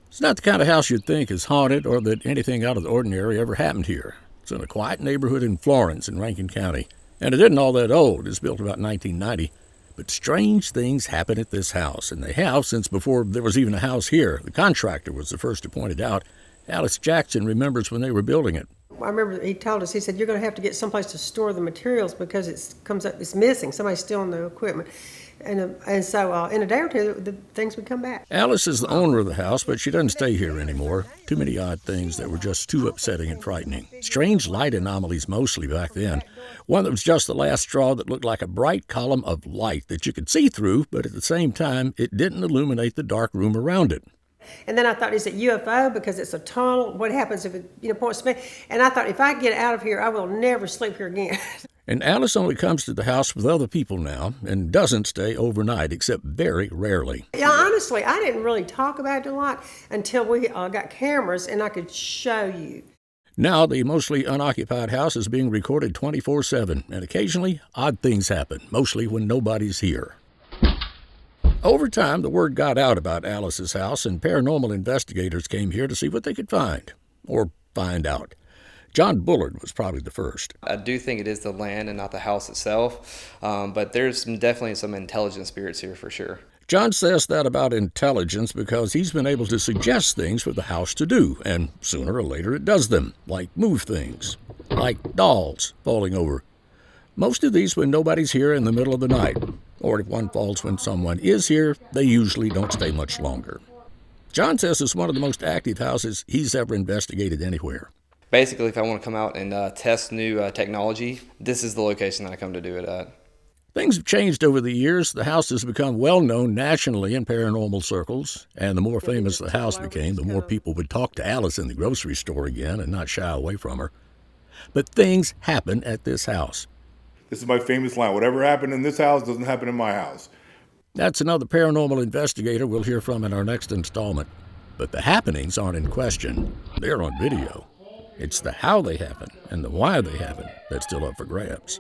It's not the kind of house you'd think is haunted or that anything out of the ordinary ever happened here. It's in a quiet neighborhood in Florence in Rankin County. And it isn't all that old. It's built about 1990. But strange things happen at this house, and they have since before there was even a house here. The contractor was the first to point it out. Alice Jackson remembers when they were building it. I remember he told us, he said, you're going to have to get someplace to store the materials because it's missing. Somebody's stealing the equipment. And so in a day or two, the things would come back. Alice is the owner of the house, but she doesn't stay here anymore. Too many odd things that were just too upsetting and frightening. Strange light anomalies mostly back then. One that was just the last straw that looked like a bright column of light that you could see through, but at the same time, it didn't illuminate the dark room around it. And then I thought, is it UFO because it's a tunnel? What happens if it points to me? And I thought, if I get out of here, I will never sleep here again. And Alice only comes to the house with other people now and doesn't stay overnight, except very rarely. Yeah, honestly, I didn't really talk about it a lot until we got cameras and I could show you. Now the mostly unoccupied house is being recorded 24/7, and occasionally odd things happen, mostly when nobody's here. Over time, the word got out about Alice's house, and paranormal investigators came here to see what they could find, or find out. John Bullard was probably the first. I do think it is the land and not the house itself, but there's definitely some intelligent spirits here for sure. John says that about intelligence because he's been able to suggest things for the house to do, and sooner or later it does them, like move things, like dolls falling over. Most of these when nobody's here in the middle of the night, or if one falls when someone is here, they usually don't stay much longer. John says it's one of the most active houses he's ever investigated anywhere. Basically, if I want to come out and test new technology, this is the location that I come to do it at. Things have changed over the years. The house has become well known nationally in paranormal circles, and the more famous the house became, the more people would talk to Alice in the grocery store again and not shy away from her. But things happen at this house. This is my famous line: whatever happened in this house doesn't happen in my house. That's another paranormal investigator we'll hear from in our next installment. But the happenings aren't in question. They're on video. It's the how they happen and the why they happen that's still up for grabs.